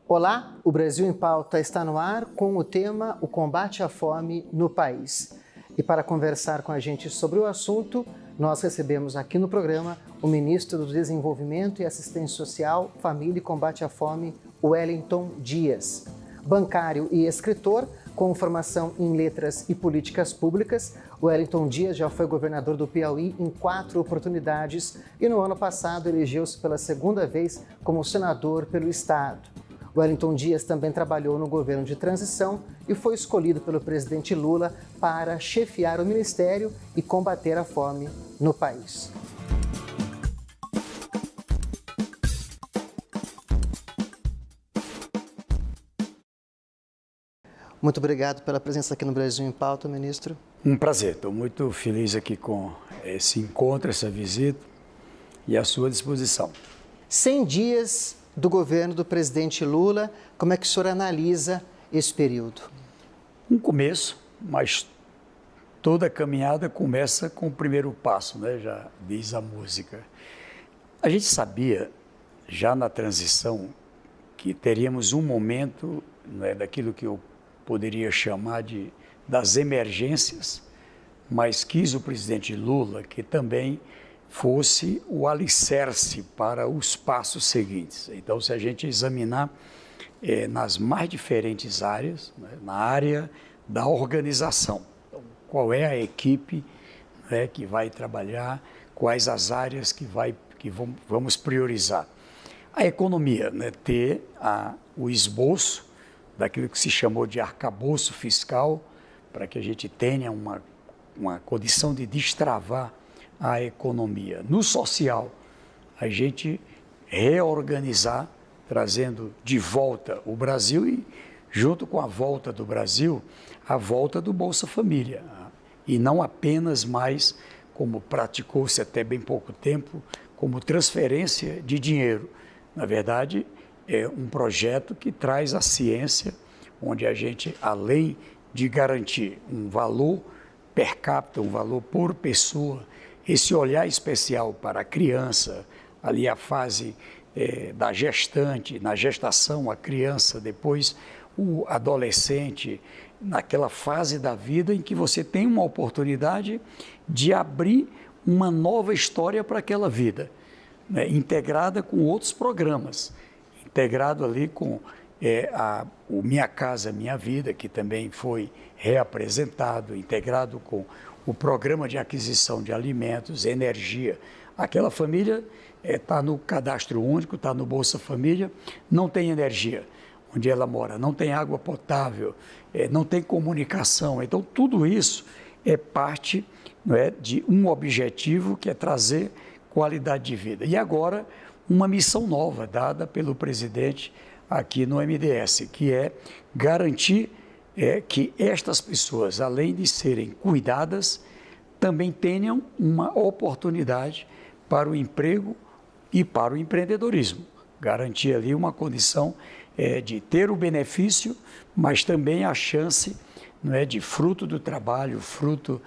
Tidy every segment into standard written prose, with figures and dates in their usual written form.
Olá, o Brasil em Pauta está no ar com o tema O Combate à Fome no País. E para conversar com a gente sobre o assunto, nós recebemos aqui no programa o ministro do Desenvolvimento e Assistência Social, Família e Combate à Fome, Wellington Dias. Bancário e escritor, com formação em letras e políticas públicas, Wellington Dias já foi governador do Piauí em 4 oportunidades e no ano passado elegeu-se pela segunda vez como senador pelo estado. Wellington Dias também trabalhou no governo de transição e foi escolhido pelo presidente Lula para chefiar o ministério e combater a fome no país. Muito obrigado pela presença aqui no Brasil em Pauta, ministro. Um prazer, estou muito feliz aqui com esse encontro, essa visita e à sua disposição. 100 dias do governo do presidente Lula, como é que o senhor analisa esse período? Um começo, mas toda caminhada começa com o primeiro passo, né? Já diz a música. A gente sabia, já na transição, que teríamos um momento, né, daquilo que eu poderia chamar das emergências, mas quis o presidente Lula que também fosse o alicerce para os passos seguintes. Então, se a gente examinar nas mais diferentes áreas, né, na área da organização, então, qual é a equipe, né, que vai trabalhar, quais as áreas que vamos priorizar. A economia, né, ter o esboço daquilo que se chamou de arcabouço fiscal, para que a gente tenha uma condição de destravar a economia. No social, a gente reorganizar, trazendo de volta o Brasil e, junto com a volta do Brasil, a volta do Bolsa Família. E não apenas mais, como praticou-se até bem pouco tempo, como transferência de dinheiro. Na verdade, é um projeto que traz a ciência, onde a gente, além de garantir um valor per capita, um valor por pessoa, esse olhar especial para a criança, ali a fase da gestante, na gestação, a criança, depois o adolescente, naquela fase da vida em que você tem uma oportunidade de abrir uma nova história para aquela vida, né, integrada com outros programas, integrado ali com o Minha Casa Minha Vida, que também foi reapresentado, integrado com o programa de aquisição de alimentos, energia. Aquela família está no cadastro único, está no Bolsa Família, não tem energia onde ela mora, não tem água potável, não tem comunicação. Então, tudo isso é parte, não é, de um objetivo que é trazer qualidade de vida. E agora, uma missão nova dada pelo presidente aqui no MDS, que é garantir que estas pessoas, além de serem cuidadas, também tenham uma oportunidade para o emprego e para o empreendedorismo. Garantir ali uma condição de ter o benefício, mas também a chance, não é, de fruto do trabalho, fruto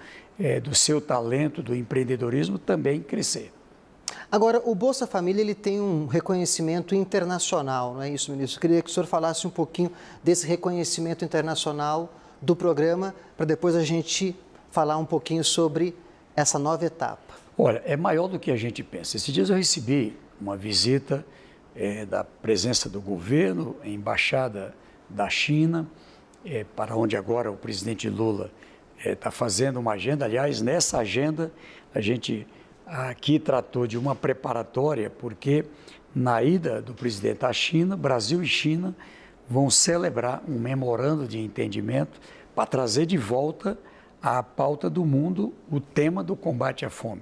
do seu talento, do empreendedorismo, também crescer. Agora, o Bolsa Família ele tem um reconhecimento internacional, não é isso, ministro? Eu queria que o senhor falasse um pouquinho desse reconhecimento internacional do programa, para depois a gente falar um pouquinho sobre essa nova etapa. Olha, é maior do que a gente pensa. Esses dias eu recebi uma visita da presença do governo, a embaixada da China, para onde agora o presidente Lula está fazendo uma agenda. Aliás, nessa agenda a gente aqui tratou de uma preparatória, porque na ida do presidente à China, Brasil e China vão celebrar um memorando de entendimento para trazer de volta à pauta do mundo o tema do combate à fome.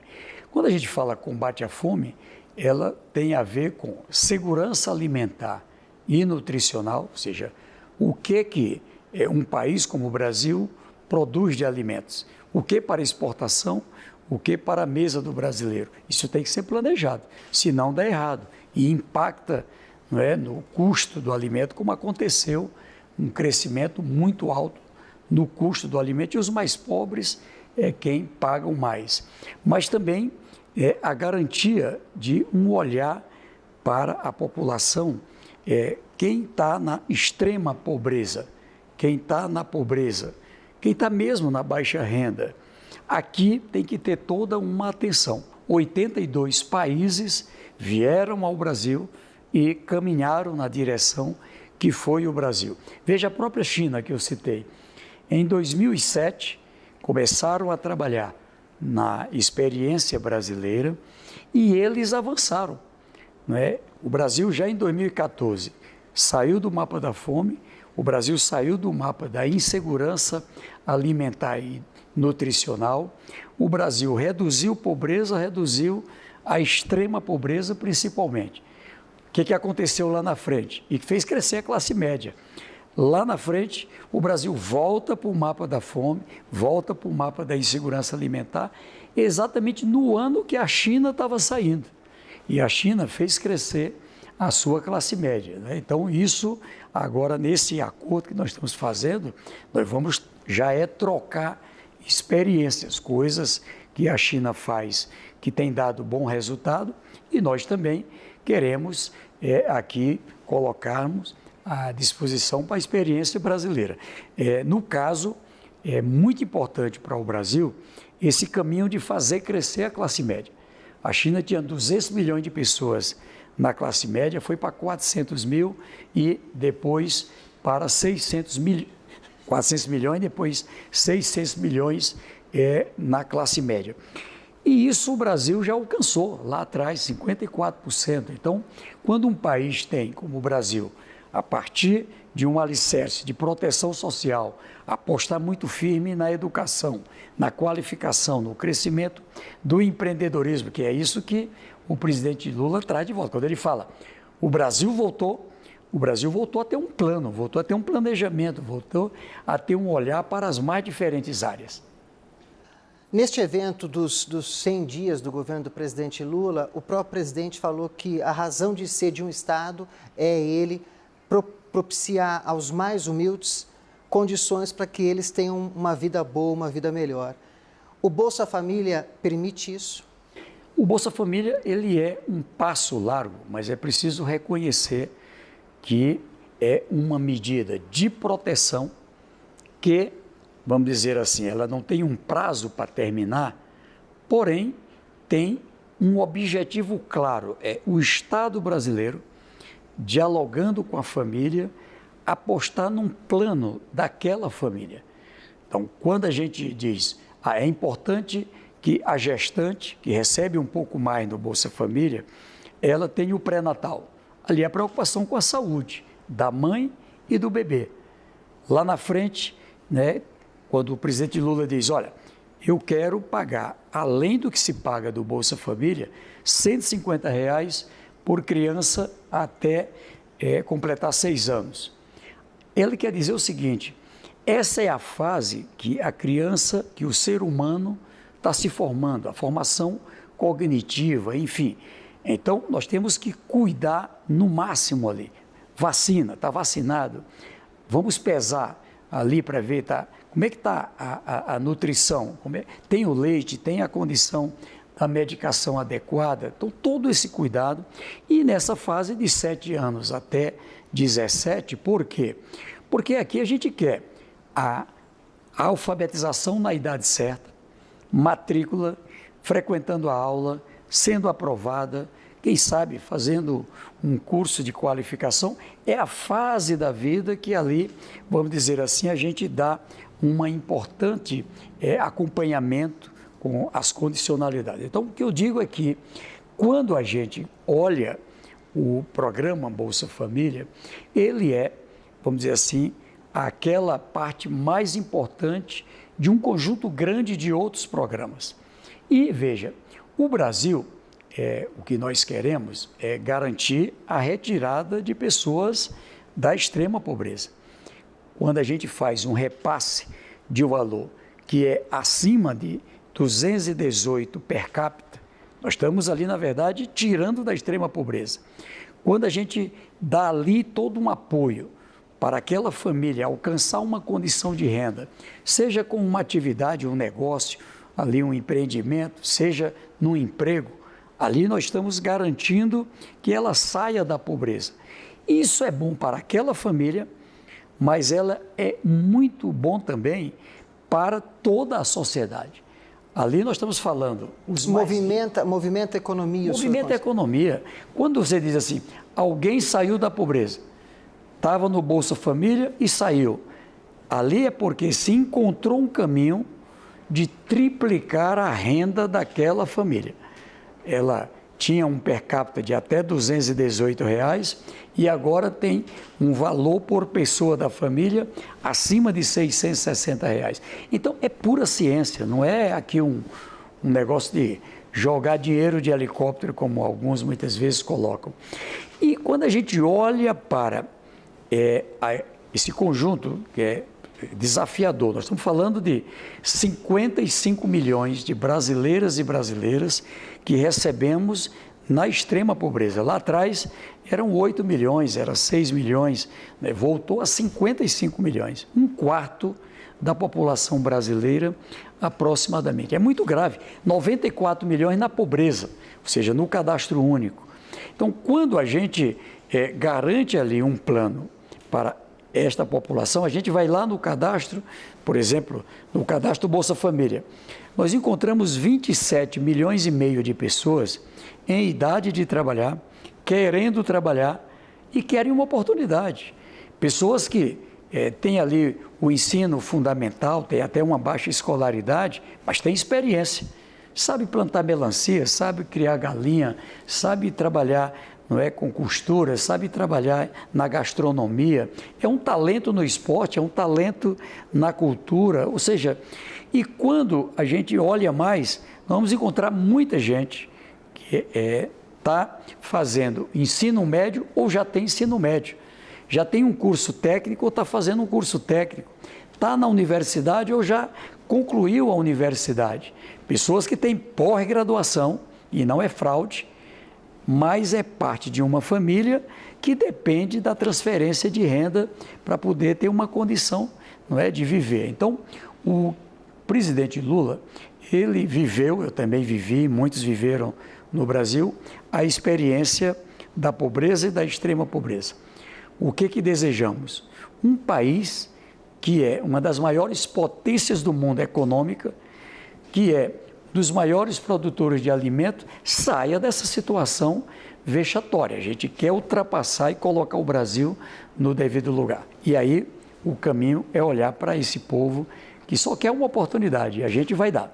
Quando a gente fala combate à fome, ela tem a ver com segurança alimentar e nutricional, ou seja, o que um país como o Brasil produz de alimentos, o que para exportação, o que para a mesa do brasileiro. Isso tem que ser planejado, senão dá errado e impacta, não é, no custo do alimento, como aconteceu um crescimento muito alto no custo do alimento, e os mais pobres é quem pagam mais. Mas também a garantia de um olhar para a população quem está na extrema pobreza, quem está na pobreza, quem está mesmo na baixa renda, aqui tem que ter toda uma atenção. 82 países vieram ao Brasil e caminharam na direção que foi o Brasil. Veja a própria China que eu citei. Em 2007, começaram a trabalhar na experiência brasileira e eles avançaram, não é? O Brasil já em 2014 saiu do mapa da fome, o Brasil saiu do mapa da insegurança alimentar e nutricional, o Brasil reduziu pobreza, reduziu a extrema pobreza principalmente. O que aconteceu lá na frente? E fez crescer a classe média. Lá na frente, o Brasil volta para o mapa da fome, volta para o mapa da insegurança alimentar, exatamente no ano que a China estava saindo. E a China fez crescer a sua classe média, né? Então, isso, agora, nesse acordo que nós estamos fazendo, nós vamos já trocar experiências, coisas que a China faz que tem dado bom resultado, e nós também queremos aqui colocarmos à disposição para a experiência brasileira. No caso, é muito importante para o Brasil esse caminho de fazer crescer a classe média. A China tinha 200 milhões de pessoas na classe média, foi para 400 mil e depois para 400 milhões, depois 600 milhões na classe média. E isso o Brasil já alcançou lá atrás, 54%. Então, quando um país tem, como o Brasil, a partir de um alicerce de proteção social, apostar muito firme na educação, na qualificação, no crescimento do empreendedorismo, que é isso que o presidente Lula traz de volta. Quando ele fala, o Brasil voltou a ter um plano, voltou a ter um planejamento, voltou a ter um olhar para as mais diferentes áreas. Neste evento dos 100 dias do governo do presidente Lula, o próprio presidente falou que a razão de ser de um Estado é ele propiciar aos mais humildes condições para que eles tenham uma vida boa, uma vida melhor. O Bolsa Família permite isso? O Bolsa Família, ele é um passo largo, mas é preciso reconhecer que é uma medida de proteção que, vamos dizer assim, ela não tem um prazo para terminar, porém tem um objetivo claro, é o Estado brasileiro, dialogando com a família, apostar num plano daquela família. Então, quando a gente diz, é importante que a gestante, que recebe um pouco mais no Bolsa Família, ela tenha o pré-natal. Ali a preocupação com a saúde da mãe e do bebê. Lá na frente, né, quando o presidente Lula diz, olha, eu quero pagar, além do que se paga do Bolsa Família, R$ 150 por criança até completar 6 anos. Ele quer dizer o seguinte, essa é a fase que a criança, que o ser humano está se formando, a formação cognitiva, enfim. Então, nós temos que cuidar no máximo ali. Vacina, está vacinado, vamos pesar ali para ver como é que está a nutrição, tem o leite, tem a condição da medicação adequada, então todo esse cuidado. E nessa fase de 7 anos até 17, por quê? Porque aqui a gente quer a alfabetização na idade certa, matrícula, frequentando a aula, sendo aprovada, quem sabe fazendo um curso de qualificação, é a fase da vida que ali, vamos dizer assim, a gente dá uma importante acompanhamento com as condicionalidades. Então, o que eu digo é que, quando a gente olha o programa Bolsa Família, ele é, vamos dizer assim, aquela parte mais importante de um conjunto grande de outros programas. E, veja, o Brasil, o que nós queremos é garantir a retirada de pessoas da extrema pobreza. Quando a gente faz um repasse de valor que é acima de 218 per capita, nós estamos ali, na verdade, tirando da extrema pobreza. Quando a gente dá ali todo um apoio para aquela família alcançar uma condição de renda, seja com uma atividade, um negócio, ali um empreendimento, seja num emprego, ali nós estamos garantindo que ela saia da pobreza. Isso é bom para aquela família, mas ela é muito bom também para toda a sociedade. Ali nós estamos falando... Movimenta a economia. Movimenta a economia. Quando você diz assim, alguém saiu da pobreza, estava no Bolsa Família e saiu. Ali é porque se encontrou um caminho de triplicar a renda daquela família. Ela tinha um per capita de até R$ 218 e agora tem um valor por pessoa da família acima de R$ 660. Então, é pura ciência, não é aqui um negócio de jogar dinheiro de helicóptero, como alguns muitas vezes colocam. E quando a gente olha para esse conjunto que é desafiador, nós estamos falando de 55 milhões de brasileiras e brasileiras que recebemos na extrema pobreza. Lá atrás eram 8 milhões, era 6 milhões, né? Voltou a 55 milhões, um quarto da população brasileira aproximadamente. É muito grave, 94 milhões na pobreza, ou seja, no cadastro único. Então, quando a gente garante ali um plano para esta população, a gente vai lá no cadastro, por exemplo, no cadastro Bolsa Família, nós encontramos 27 milhões e meio de pessoas em idade de trabalhar, querendo trabalhar e querem uma oportunidade. Pessoas que têm ali o ensino fundamental, têm até uma baixa escolaridade, mas têm experiência. Sabe plantar melancia, sabe criar galinha, sabe trabalhar, não é, com costura, sabe trabalhar na gastronomia, é um talento no esporte, é um talento na cultura, ou seja, e quando a gente olha mais, nós vamos encontrar muita gente que está fazendo ensino médio ou já tem ensino médio, já tem um curso técnico ou está fazendo um curso técnico, está na universidade ou já concluiu a universidade, pessoas que têm pós-graduação, e não é fraude, mas é parte de uma família que depende da transferência de renda para poder ter uma condição, não é, de viver. Então, o presidente Lula, ele viveu, eu também vivi, muitos viveram no Brasil, a experiência da pobreza e da extrema pobreza. O que desejamos? Um país que é uma das maiores potências do mundo econômica, que é dos maiores produtores de alimento, saia dessa situação vexatória. A gente quer ultrapassar e colocar o Brasil no devido lugar. E aí o caminho é olhar para esse povo que só quer uma oportunidade e a gente vai dar.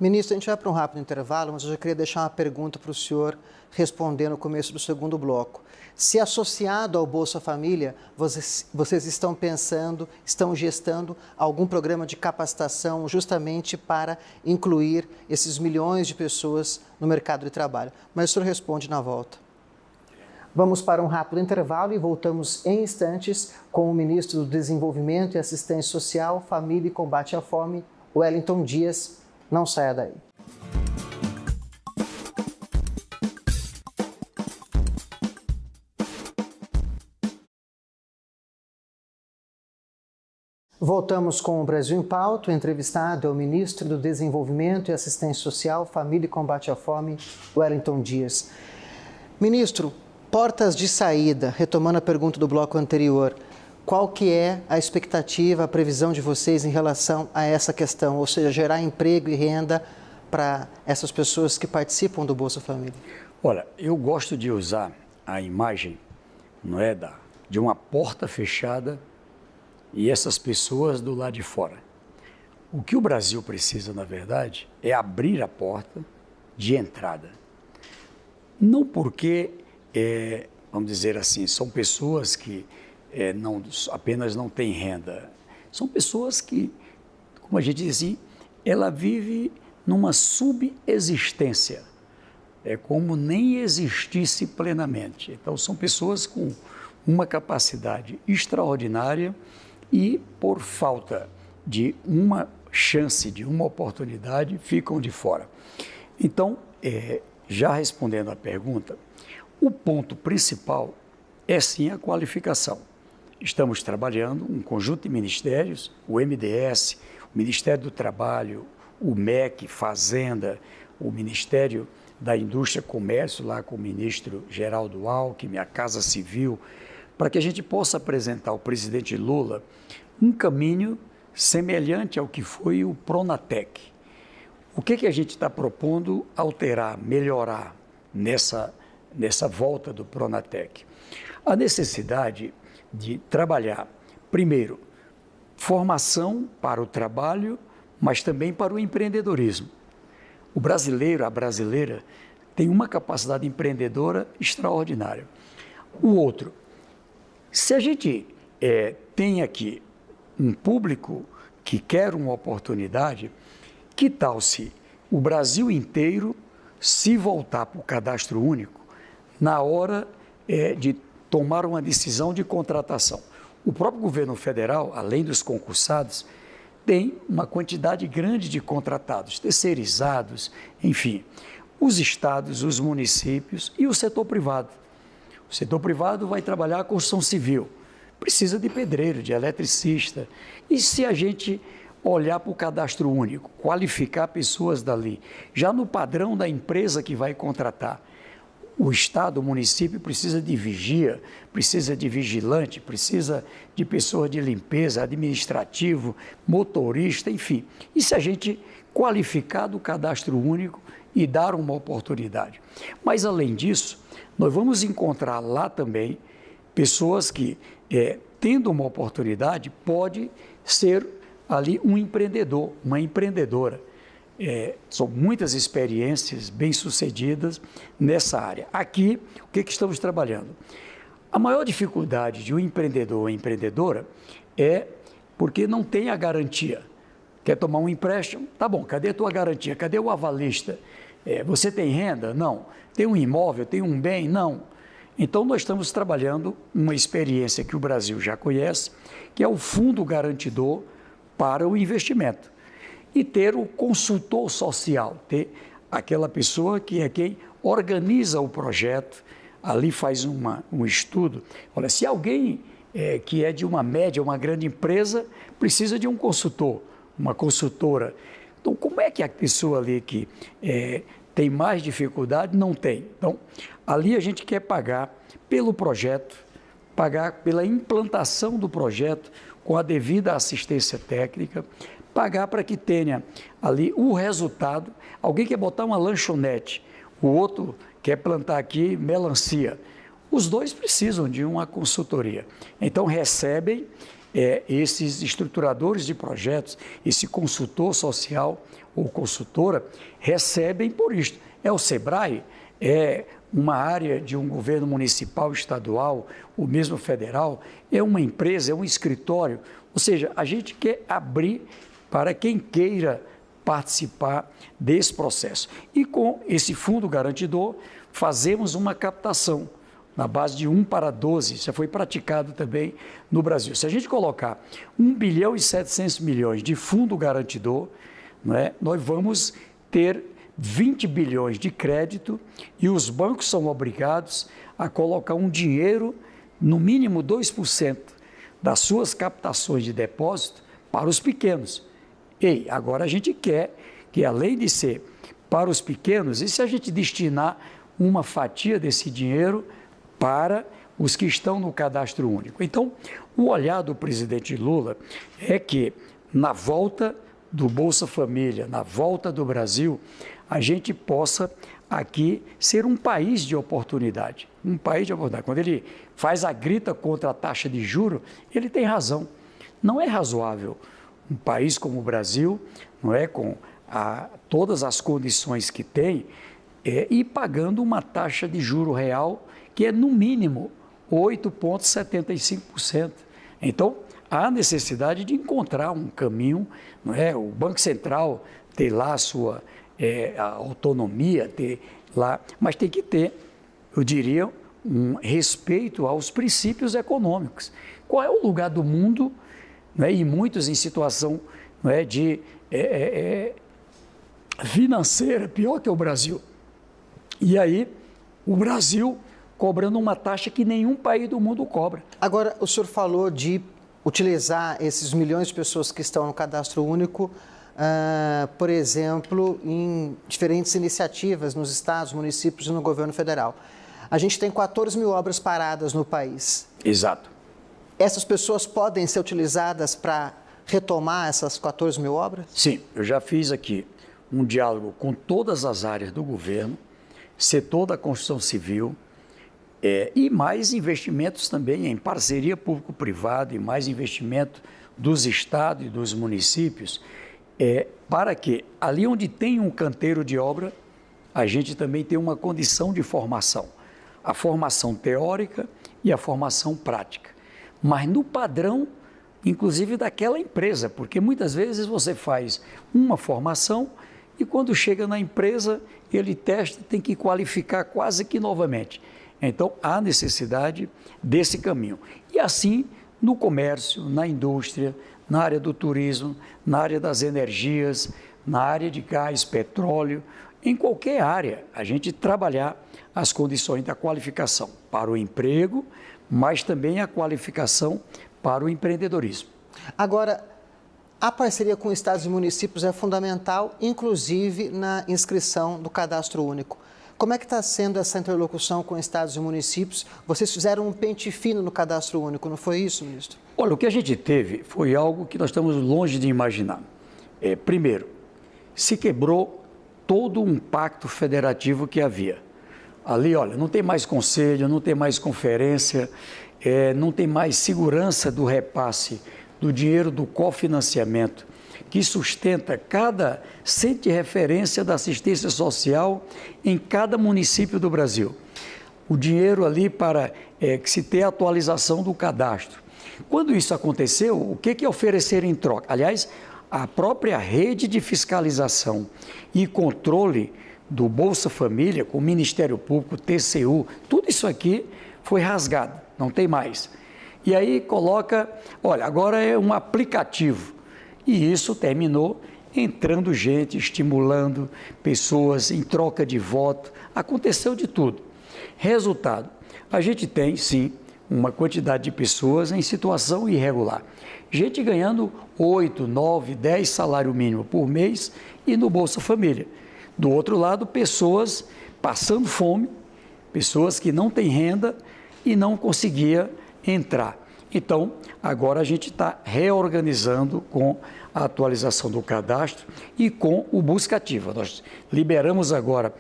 Ministro, a gente vai para um rápido intervalo, mas eu já queria deixar uma pergunta para o senhor responder no começo do segundo bloco. Se associado ao Bolsa Família, vocês estão pensando, estão gestando algum programa de capacitação justamente para incluir esses milhões de pessoas no mercado de trabalho? Mas o senhor responde na volta. Vamos para um rápido intervalo e voltamos em instantes com o ministro do Desenvolvimento e Assistência Social, Família e Combate à Fome, Wellington Dias. Não saia daí. Voltamos com o Brasil em Pauta. O entrevistado é o ministro do Desenvolvimento e Assistência Social, Família e Combate à Fome, Wellington Dias. Ministro, portas de saída, retomando a pergunta do bloco anterior, qual que é a expectativa, a previsão de vocês em relação a essa questão, ou seja, gerar emprego e renda para essas pessoas que participam do Bolsa Família? Olha, eu gosto de usar a imagem, não é, de uma porta fechada e essas pessoas do lado de fora. O que o Brasil precisa, na verdade, é abrir a porta de entrada. Não porque, vamos dizer assim, são pessoas que apenas não têm renda. São pessoas que, como a gente diz assim, ela vive numa subexistência. É como nem existisse plenamente. Então, são pessoas com uma capacidade extraordinária e, por falta de uma chance, de uma oportunidade, ficam de fora. Então, já respondendo à pergunta, o ponto principal é sim a qualificação. Estamos trabalhando um conjunto de ministérios, o MDS, o Ministério do Trabalho, o MEC, Fazenda, o Ministério da Indústria e Comércio, lá com o ministro Geraldo Alckmin, a Casa Civil, para que a gente possa apresentar ao presidente Lula um caminho semelhante ao que foi o Pronatec. O que a gente está propondo alterar, melhorar nessa volta do Pronatec? A necessidade de trabalhar, primeiro, formação para o trabalho, mas também para o empreendedorismo. O brasileiro, a brasileira, tem uma capacidade empreendedora extraordinária. O outro, se a gente tem aqui um público que quer uma oportunidade, que tal se o Brasil inteiro se voltar para o cadastro único na hora de tomar uma decisão de contratação? O próprio governo federal, além dos concursados, tem uma quantidade grande de contratados, terceirizados, enfim, os estados, os municípios e o setor privado. O setor privado vai trabalhar a construção civil, precisa de pedreiro, de eletricista. E se a gente olhar para o cadastro único, qualificar pessoas dali, já no padrão da empresa que vai contratar, o estado, o município precisa de vigia, precisa de vigilante, precisa de pessoa de limpeza, administrativo, motorista, enfim. E se a gente qualificar do cadastro único e dar uma oportunidade? Mas, além disso, nós vamos encontrar lá também pessoas que, tendo uma oportunidade, pode ser ali um empreendedor, uma empreendedora. São muitas experiências bem-sucedidas nessa área. Aqui, o que estamos trabalhando? A maior dificuldade de um empreendedor ou empreendedora é porque não tem a garantia. Quer tomar um empréstimo? Tá bom, cadê a tua garantia? Cadê o avalista? Você tem renda? Não. Tem um imóvel? Tem um bem? Não. Então, nós estamos trabalhando uma experiência que o Brasil já conhece, que é o Fundo Garantidor para o Investimento. E ter o consultor social, ter aquela pessoa que é quem organiza o projeto, ali faz um estudo. Olha, se alguém que é de uma média, uma grande empresa, precisa de um consultor, uma consultora. Então, como é que a pessoa ali que tem mais dificuldade não tem? Então, ali a gente quer pagar pelo projeto, pagar pela implantação do projeto com a devida assistência técnica, pagar para que tenha ali o resultado. Alguém quer botar uma lanchonete, o outro quer plantar aqui melancia. Os dois precisam de uma consultoria. Então, recebem esses estruturadores de projetos, esse consultor social ou consultora, recebem por isto. É o SEBRAE, é uma área de um governo municipal, estadual, ou mesmo federal, é uma empresa, é um escritório. Ou seja, a gente quer abrir para quem queira participar desse processo. E com esse fundo garantidor, fazemos uma captação na base de 1 para 12, já foi praticado também no Brasil. Se a gente colocar 1 bilhão e 700 milhões de fundo garantidor, nós vamos ter 20 bilhões de crédito e os bancos são obrigados a colocar um dinheiro, no mínimo 2% das suas captações de depósito para os pequenos. Agora a gente quer que, além de ser para os pequenos, e se a gente destinar uma fatia desse dinheiro para os que estão no cadastro único? Então, o olhar do presidente Lula é que, na volta do Bolsa Família, na volta do Brasil, a gente possa aqui ser um país de oportunidade. Um país de oportunidade. Quando ele faz a grita contra a taxa de juros, ele tem razão. Não é razoável um país como o Brasil, com todas as condições que tem, e pagando uma taxa de juro real que é, no mínimo, 8,75%. Então, há necessidade de encontrar um caminho, o Banco Central ter lá a sua a autonomia, ter lá, mas tem que ter, eu diria, um respeito aos princípios econômicos. Qual é o lugar do mundo, e muitos em situação de financeira, pior que o Brasil. E aí, o Brasil cobrando uma taxa que nenhum país do mundo cobra. Agora, o senhor falou de utilizar esses milhões de pessoas que estão no cadastro único, por exemplo, em diferentes iniciativas nos estados, municípios e no governo federal. A gente tem 14 mil obras paradas no país. Exato. Essas pessoas podem ser utilizadas para retomar essas 14 mil obras? Sim, eu já fiz aqui um diálogo com todas as áreas do governo, setor da construção civil, e mais investimentos também em parceria público-privada e mais investimento dos estados e dos municípios, para que ali onde tem um canteiro de obra, a gente também tem uma condição de formação, a formação teórica e a formação prática, mas no padrão, inclusive daquela empresa, porque muitas vezes você faz uma formação e quando chega na empresa, ele testa, tem que qualificar quase que novamente. Então, há necessidade desse caminho. E assim, no comércio, na indústria, na área do turismo, na área das energias, na área de gás, petróleo, em qualquer área, a gente trabalhar as condições da qualificação para o emprego, mas também a qualificação para o empreendedorismo. Agora, a parceria com estados e municípios é fundamental, inclusive na inscrição do cadastro único. Como é que está sendo essa interlocução com estados e municípios? Vocês fizeram um pente fino no cadastro único, não foi isso, ministro? Olha, o que a gente teve foi algo que nós estamos longe de imaginar. Primeiro, se quebrou todo um pacto federativo que havia. Ali, olha, não tem mais conselho, não tem mais conferência, não tem mais segurança do repasse do dinheiro do cofinanciamento, que sustenta cada centro de referência da assistência social em cada município do Brasil. O dinheiro ali para que se tenha atualização do cadastro. Quando isso aconteceu, o que ofereceram em troca? Aliás, a própria rede de fiscalização e controle do Bolsa Família, com o Ministério Público, TCU, tudo isso aqui foi rasgado, não tem mais. E aí coloca, olha, agora é um aplicativo. E isso terminou entrando gente, estimulando pessoas em troca de voto. Aconteceu de tudo. Resultado, a gente tem, sim, uma quantidade de pessoas em situação irregular. Gente ganhando 8, 9, 10 salário mínimo por mês e no Bolsa Família. Do outro lado, pessoas passando fome, pessoas que não têm renda e não conseguia entrar. Então, agora a gente está reorganizando com a atualização do cadastro e com o Busca Ativa. Nós liberamos agora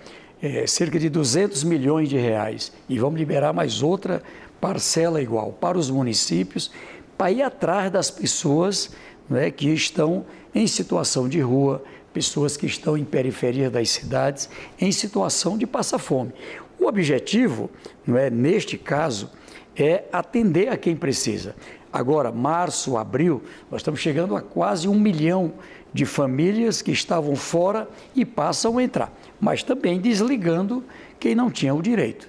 cerca de 200 milhões de reais e vamos liberar mais outra parcela igual para os municípios, para ir atrás das pessoas, né, que estão em situação de rua, pessoas que estão em periferia das cidades, em situação de passar fome. O objetivo, não é, neste caso, é atender a quem precisa. Agora, março, abril, nós estamos chegando a quase 1 milhão de famílias que estavam fora e passam a entrar, mas também desligando quem não tinha o direito.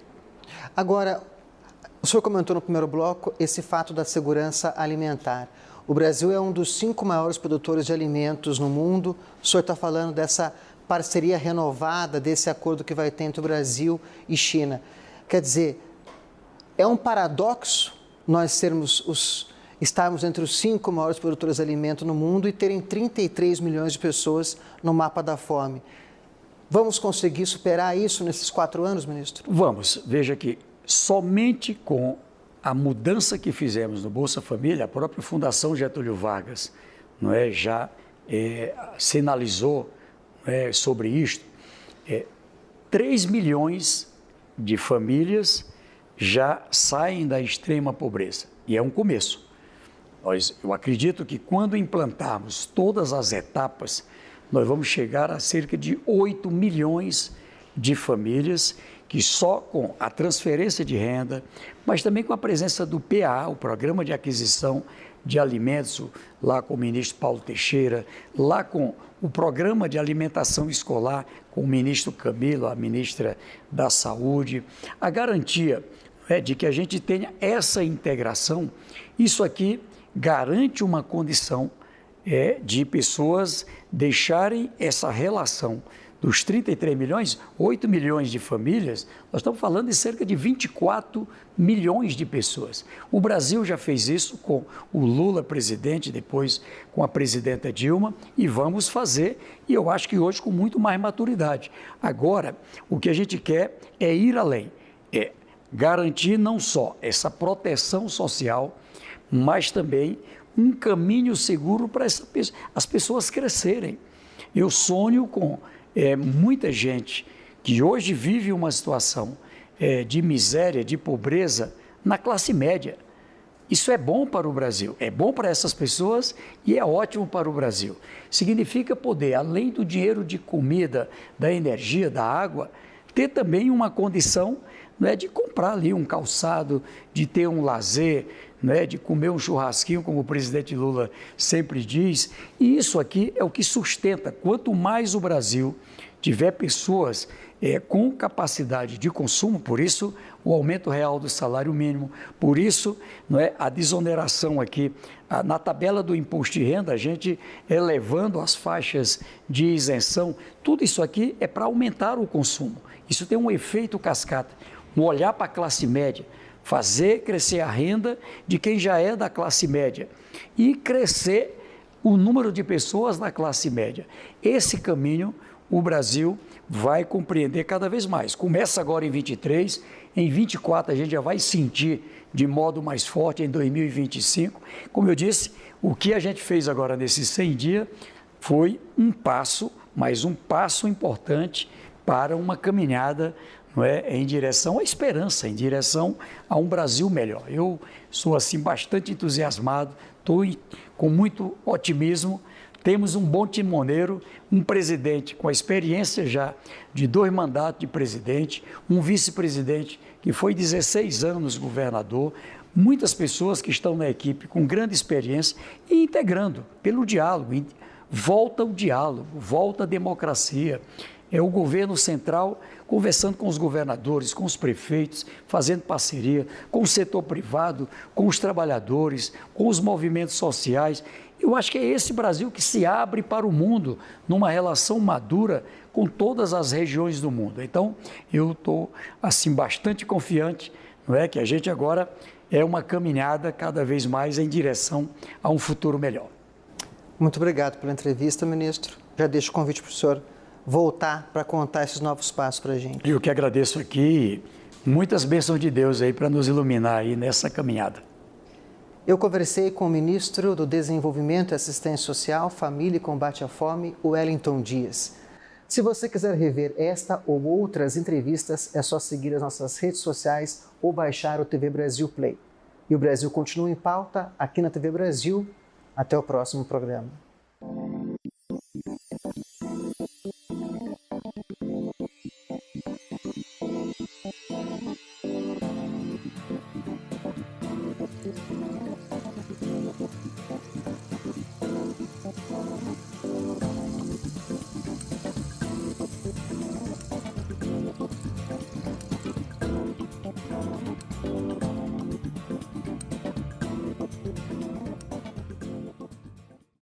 Agora, o senhor comentou no primeiro bloco esse fato da segurança alimentar. O Brasil é um dos 5 maiores produtores de alimentos no mundo. O senhor está falando dessa parceria renovada, desse acordo que vai ter entre o Brasil e China. Quer dizer, é um paradoxo nós estarmos entre os 5 maiores produtores de alimento no mundo e terem 33 milhões de pessoas no mapa da fome. Vamos conseguir superar isso nesses 4 anos, ministro? Vamos. Veja que somente com a mudança que fizemos no Bolsa Família, a própria Fundação Getúlio Vargas, não é, já sinalizou, sobre isto, 3 milhões de famílias já saem da extrema pobreza. E é um começo. Eu acredito que quando implantarmos todas as etapas, nós vamos chegar a cerca de 8 milhões de famílias que só com a transferência de renda, mas também com a presença do PA, o Programa de Aquisição de Alimentos, lá com o ministro Paulo Teixeira, lá com o Programa de Alimentação Escolar, com o ministro Camilo, a ministra da Saúde, a garantia de que a gente tenha essa integração, isso aqui garante uma condição de pessoas deixarem essa relação dos 33 milhões, 8 milhões de famílias, nós estamos falando de cerca de 24 milhões de pessoas. O Brasil já fez isso com o Lula presidente, depois com a presidenta Dilma, e vamos fazer, e eu acho que hoje com muito mais maturidade. Agora, o que a gente quer é ir além, garantir não só essa proteção social, mas também um caminho seguro para as pessoas crescerem. Eu sonho com muita gente que hoje vive uma situação de miséria, de pobreza na classe média. Isso é bom para o Brasil, é bom para essas pessoas e é ótimo para o Brasil. Significa poder, além do dinheiro de comida, da energia, da água, ter também uma condição, não é, de comprar ali um calçado, de ter um lazer, não é, de comer um churrasquinho, como o presidente Lula sempre diz. E isso aqui é o que sustenta. Quanto mais o Brasil tiver pessoas com capacidade de consumo, por isso o aumento real do salário mínimo, por isso, não é, a desoneração aqui, na tabela do imposto de renda, a gente elevando as faixas de isenção, tudo isso aqui é para aumentar o consumo. Isso tem um efeito cascata, um olhar para a classe média, fazer crescer a renda de quem já é da classe média e crescer o número de pessoas na classe média. Esse caminho o Brasil vai compreender cada vez mais. Começa agora em 23, em 24 a gente já vai sentir de modo mais forte, em 2025. Como eu disse, o que a gente fez agora nesses 100 dias foi um passo, mas um passo importante para uma caminhada, não é, em direção à esperança, em direção a um Brasil melhor. Eu sou assim bastante entusiasmado, estou com muito otimismo. Temos um bom timoneiro, um presidente com a experiência já de 2 mandatos de presidente, um vice-presidente que foi 16 anos governador, muitas pessoas que estão na equipe com grande experiência e integrando pelo diálogo. Volta o diálogo, volta a democracia. É o governo central conversando com os governadores, com os prefeitos, fazendo parceria com o setor privado, com os trabalhadores, com os movimentos sociais. Eu acho que é esse Brasil que se abre para o mundo, numa relação madura com todas as regiões do mundo. Então, eu estou assim bastante confiante, não é, que a gente agora é uma caminhada cada vez mais em direção a um futuro melhor. Muito obrigado pela entrevista, ministro. Já deixo o convite para o senhor voltar para contar esses novos passos para a gente. Eu que agradeço aqui, muitas bênçãos de Deus aí para nos iluminar aí nessa caminhada. Eu conversei com o ministro do Desenvolvimento e Assistência Social, Família e Combate à Fome, Wellington Dias. Se você quiser rever esta ou outras entrevistas, é só seguir as nossas redes sociais ou baixar o TV Brasil Play. E o Brasil continua em pauta aqui na TV Brasil. Até o próximo programa.